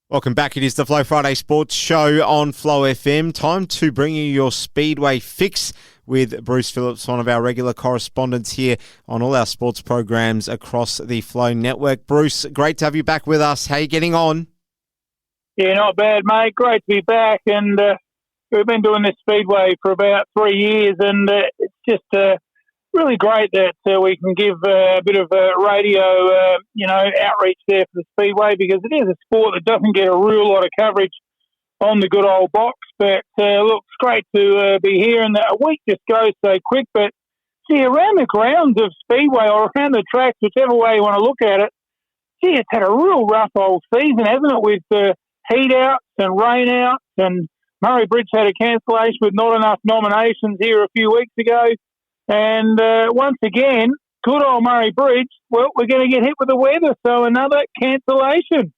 Welcome back. It is the Flow Friday Sports Show on Flow FM. Time to bring you your Speedway fix with Bruce Phillips, one of our regular correspondents here on all our sports programs across the Flow Network. Bruce, great to have you back with us. How are you getting on? Yeah, not bad, mate. Great to be back. And we've been doing this Speedway for about 3 years, and it's just really great that we can give a bit of radio, outreach there for the Speedway, because it is a sport that doesn't get a real lot of coverage on the good old box. But look, it's great to be here, and a week just goes so quick. But see, around the grounds of Speedway or around the tracks, whichever way you want to look at it, gee, it's had a real rough old season, hasn't it, with heat outs and rain outs, and Murray Bridge had a cancellation with not enough nominations here a few weeks ago. And once again, good old Murray Bridge, well, we're going to get hit with the weather, so another cancellation.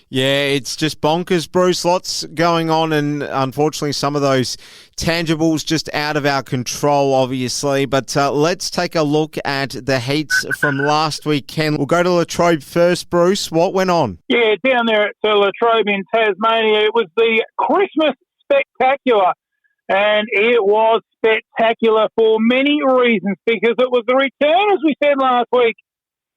Yeah, it's just bonkers, Bruce. Lots going on, and unfortunately some of those tangibles just out of our control, obviously. But let's take a look at the heats from last weekend. We'll go to Latrobe first, Bruce. What went on? Yeah, down there at Latrobe in Tasmania, it was the Christmas Spectacular. And it was spectacular for many reasons, because it was the return, as we said last week,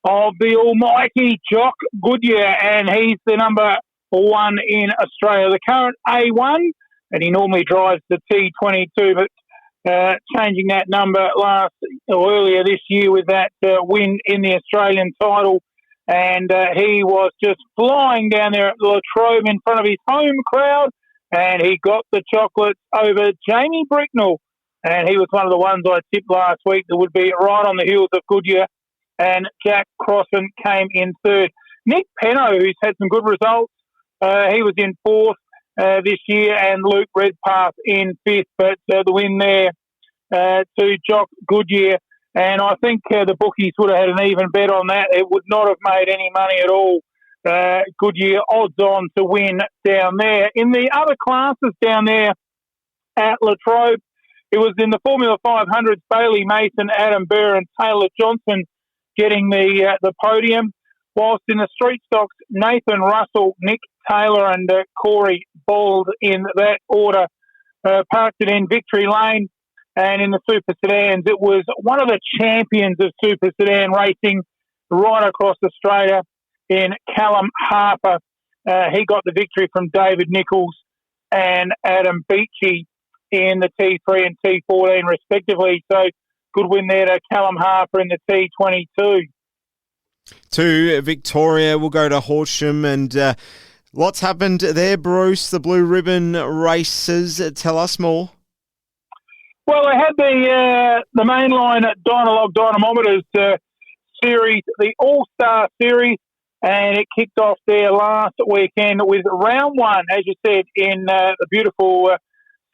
of the almighty Jock Goodyear, and he's the number one in Australia, the current A1, and he normally drives the T22, but changing that number earlier this year with that win in the Australian title, and he was just flying down there at Latrobe in front of his home crowd. And he got the chocolates over Jamie Bricknell. And he was one of the ones I tipped last week that would be right on the heels of Goodyear. And Jack Crossan came in third. Nick Penno, who's had some good results, he was in fourth this year, and Luke Redpath in fifth. But the win there to Jock Goodyear. And I think the bookies would have had an even bet on that. It would not have made any money at all. Goodyear odds on to win down there. In the other classes down there at Latrobe, it was in the Formula 500s, Bailey Mason, Adam Burr and Taylor Johnson getting the podium, whilst in the street stocks, Nathan Russell, Nick Taylor and Corey Bald in that order parked it in victory lane. And in the Super Sedans, it was one of the champions of Super Sedan racing right across Australia, in Callum Harper. He got the victory from David Nichols and Adam Beachy in the T3 and T14 respectively. So good win there to Callum Harper in the T22. To Victoria, we'll go to Horsham, and what's happened there, Bruce? The Blue Ribbon races. Tell us more. Well, they had the mainline Dynalog Dynamometers series, the All-Star Series, and it kicked off there last weekend with round one, as you said, in the beautiful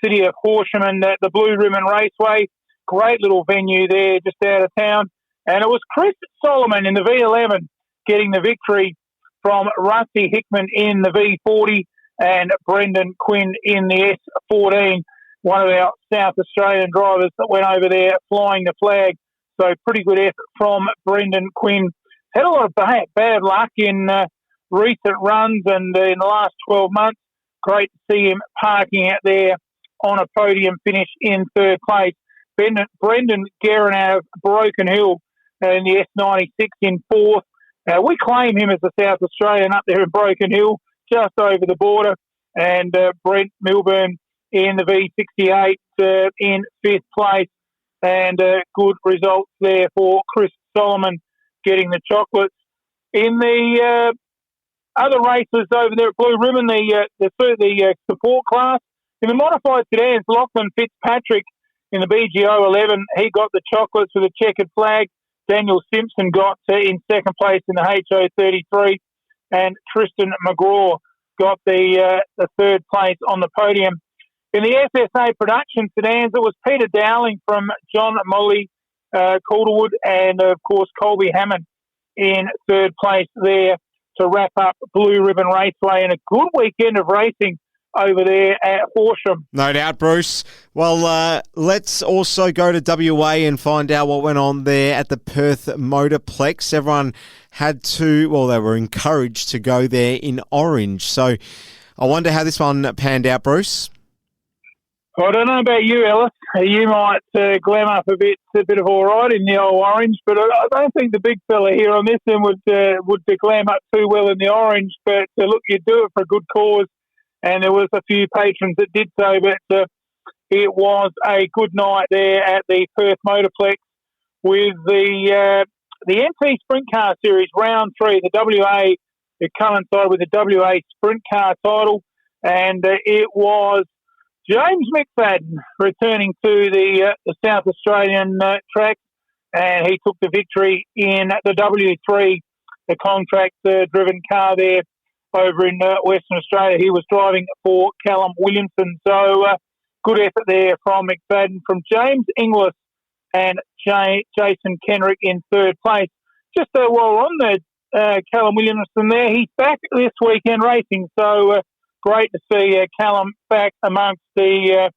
city of Horsham and the Blue Ribbon Raceway. Great little venue there just out of town. And it was Chris Solomon in the V11 getting the victory from Rusty Hickman in the V40 and Brendan Quinn in the S14, one of our South Australian drivers that went over there flying the flag. So pretty good effort from Brendan Quinn. Had a lot of bad luck in recent runs and in the last 12 months. Great to see him parking out there on a podium finish in third place. Brendan Guerin out of Broken Hill in the S96 in fourth. We claim him as a South Australian up there in Broken Hill, just over the border. And Brent Milburn in the V68 in fifth place. And good results there for Chris Solomon getting the chocolates. In the other races over there at Blue Ribbon, the support class, in the modified sedans, Lachlan Fitzpatrick in the BGO 11, he got the chocolates with a checkered flag. Daniel Simpson got in second place in the HO 33, and Tristan McGraw got the third place on the podium. In the FSA production sedans, it was Peter Dowling from John Molly Calderwood and, of course, Colby Hammond in third place there to wrap up Blue Ribbon Raceway, and a good weekend of racing over there at Horsham. No doubt, Bruce. Well, let's also go to WA and find out what went on there at the Perth Motorplex. Everyone they were encouraged to go there in orange. So I wonder how this one panned out, Bruce. I don't know about you, Ellis. You might glam up a bit of all right in the old orange, but I don't think the big fella here on this end would glam up too well in the orange. But look, you do it for a good cause, and there was a few patrons that did so. But it was a good night there at the Perth Motorplex with the NT Sprint Car Series Round 3, the WA. It coincided with the WA Sprint Car title, and it was James McFadden returning to the South Australian track, and he took the victory in the W3, the contract-driven car there over in Western Australia. He was driving for Callum Williamson. So good effort there from McFadden, from James Inglis and Jason Kenrick in third place. Just while we're on the Callum Williamson there, he's back this weekend racing, so great to see Callum back amongst the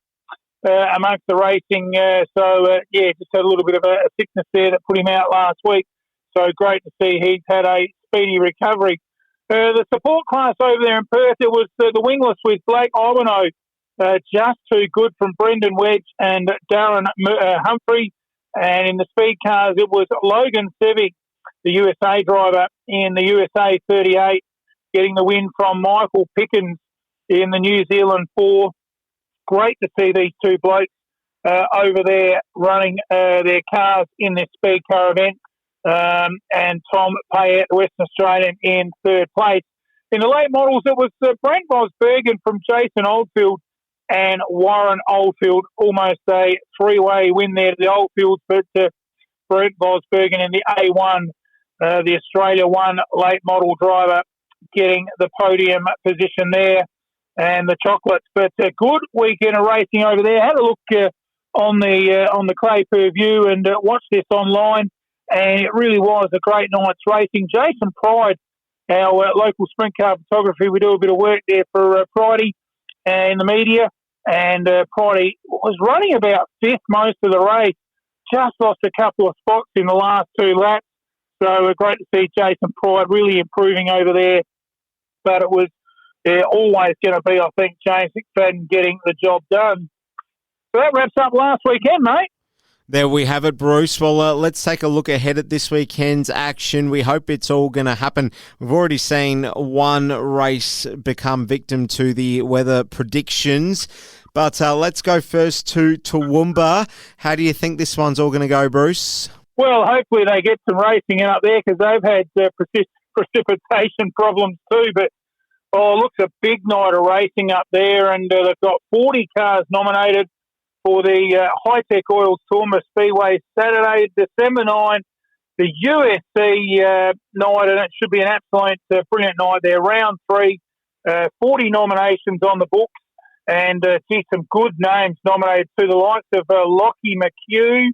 racing. Just had a little bit of a sickness there that put him out last week. So great to see he's had a speedy recovery. The support class over there in Perth, it was the wingless with Blake Iwano, just too good from Brendan Wedge and Darren Humphrey. And in the speed cars, it was Logan Sevic, the USA driver in the USA 38, getting the win from Michael Pickens in the New Zealand 4. Great to see these two blokes over there running their cars in this speed car event. And Tom Payette, the Western Australian, in third place. In the late models, it was Brent Vosbergen from Jason Oldfield and Warren Oldfield. Almost a three-way win there to the Oldfields, but Brent Vosbergen in the A1, the Australia 1 late model driver, getting the podium position there. And the chocolates, but a good weekend of racing over there. Had a look on the Clay per view and watched this online, and it really was a great night's racing. Jason Pride, our local sprint car photography, we do a bit of work there for Pridey in the media, and Pridey was running about fifth most of the race, just lost a couple of spots in the last two laps. So great to see Jason Pride really improving over there, but it was always going to be, I think, James McFadden getting the job done. So that wraps up last weekend, mate. There we have it, Bruce. Well, let's take a look ahead at this weekend's action. We hope it's all going to happen. We've already seen one race become victim to the weather predictions. But let's go first to Toowoomba. How do you think this one's all going to go, Bruce? Well, hopefully they get some racing up there because they've had precipitation problems too, but looks a big night of racing up there, and they've got 40 cars nominated for the High-Tech Oils Toowoomba Speedway Saturday, December 9, the USC night, and it should be an absolute brilliant night there. Round 3, 40 nominations on the books, and see some good names nominated to the likes of Lockie McHugh,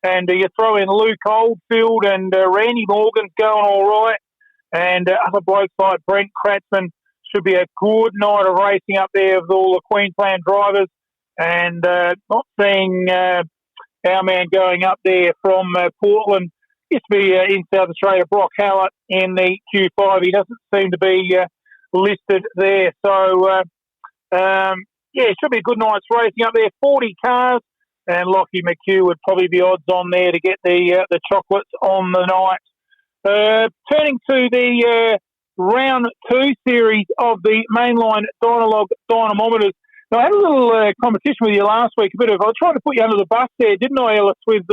and you throw in Luke Oldfield, and Randy Morgan's going all right, and other blokes like Brent Kratzman. Should be a good night of racing up there with all the Queensland drivers, and not seeing our man going up there from Portland. Used to be in South Australia, Brock Hallett in the Q5. He doesn't seem to be listed there. So, it should be a good night's racing up there. 40 cars, and Lockie McHugh would probably be odds on there to get the chocolates on the night. Turning to the Round 2 series of the mainline Dynalog dynamometers. Now, I had a little competition with you last week. I was trying to put you under the bus there, didn't I, Ellis, with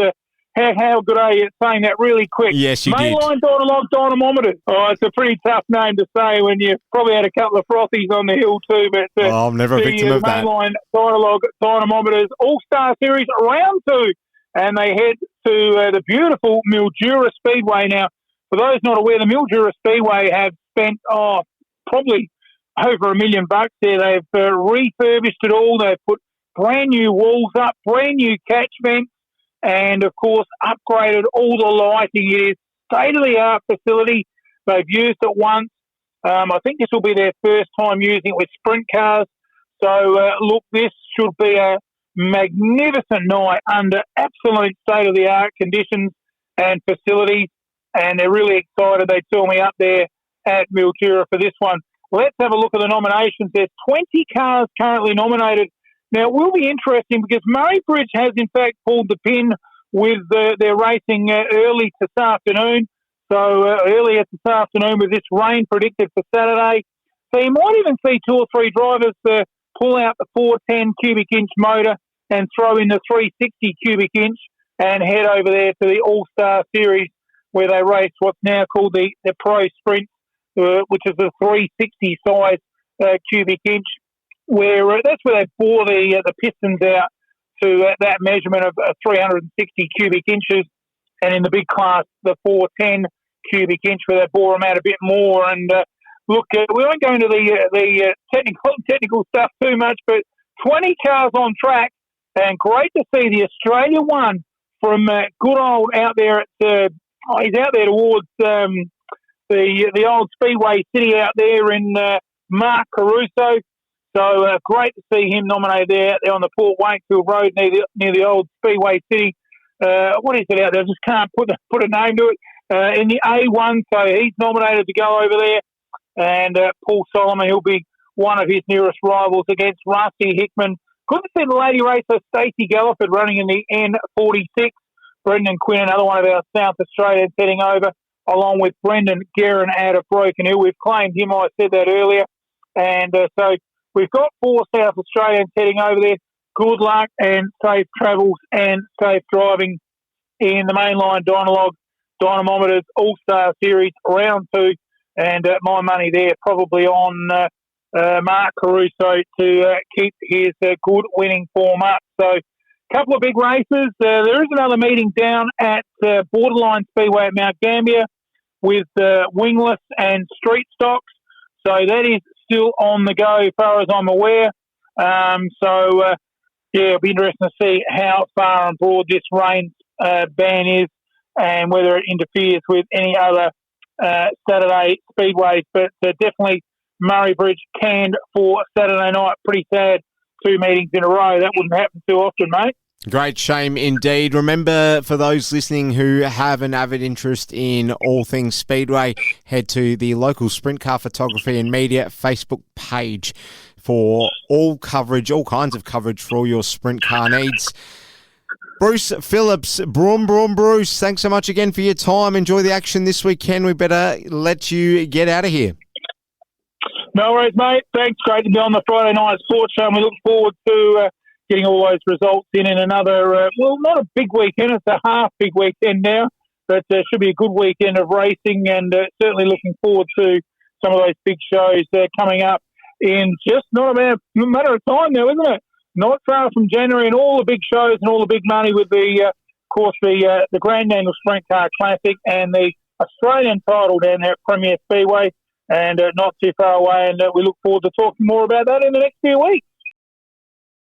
how good are you at saying that really quick? Yes, you did. Mainline Dynalog dynamometers. Oh, it's a pretty tough name to say when you probably had a couple of frothies on the hill too. But I'm never a victim of that. Mainline Dynalog dynamometers All-Star Series Round 2. And they head to the beautiful Mildura Speedway. Now, for those not aware, the Mildura Speedway have spent probably over $1 million there. They've refurbished it all. They've put brand new walls up, brand new catch vents, and of course upgraded all the lighting. It is state-of-the-art facility. They've used it once. I think this will be their first time using it with sprint cars. So, look, this should be a magnificent night under absolute state-of-the-art conditions and facilities, and they're really excited. They tell me up there at Mildura for this one. Let's have a look at the nominations. There's 20 cars currently nominated. Now, it will be interesting because Murray Bridge has, in fact, pulled the pin with their racing early this afternoon. So, earlier this afternoon with this rain predicted for Saturday. So, you might even see two or three drivers pull out the 410 cubic inch motor and throw in the 360 cubic inch and head over there to the All-Star Series where they race what's now called the Pro Sprint, which is the 360 size cubic inch, where that's where they bore the pistons out to that measurement of 360 cubic inches, and in the big class, the 410 cubic inch, where they bore them out a bit more. And look, we won't go into the technical stuff too much, but 20 cars on track, and great to see the Australia one from good old out there at he's out there towards the old Speedway City out there in Mark Caruso. So great to see him nominated there out there on the Port Wakefield Road near the old Speedway City. What is it out there? I just can't put a name to it. In the A1, so he's nominated to go over there. And Paul Solomon, he'll be one of his nearest rivals against Rusty Hickman. Good to see the lady racer Stacey Galliford running in the N46. Brendan Quinn, another one of our South Australians, heading over, along with Brendan Guerin out of Broken Hill. We've claimed him, I said that earlier. And so we've got 4 South Australians heading over there. Good luck and safe travels and safe driving in the mainline Dynamometers All-Star Series Round 2. And my money there probably on Mark Caruso to keep his good winning form up. So a couple of big races. There is another meeting down at Borderline Speedway at Mount Gambier with wingless and street stocks. So that is still on the go as far as I'm aware. It'll be interesting to see how far and broad this rain ban is and whether it interferes with any other Saturday speedways. But definitely Murray Bridge canned for Saturday night. Pretty sad, 2 meetings in a row. That wouldn't happen too often, mate. Great shame indeed. Remember, for those listening who have an avid interest in all things Speedway, head to the local Sprint Car Photography and Media Facebook page for all kinds of coverage for all your sprint car needs. Bruce Phillips, Bruce, thanks so much again for your time. Enjoy the action this weekend. We better let you get out of here. No worries, mate. Thanks. Great to be on the Friday night sports show, and we look forward to getting all those results in another, not a big weekend, it's a half big weekend now, but should be a good weekend of racing, and certainly looking forward to some of those big shows coming up in just not a matter of time now, isn't it? Not far from January, and all the big shows and all the big money with the Grand Angle Sprint Car Classic and the Australian title down there at Premier Speedway, and not too far away, and we look forward to talking more about that in the next few weeks.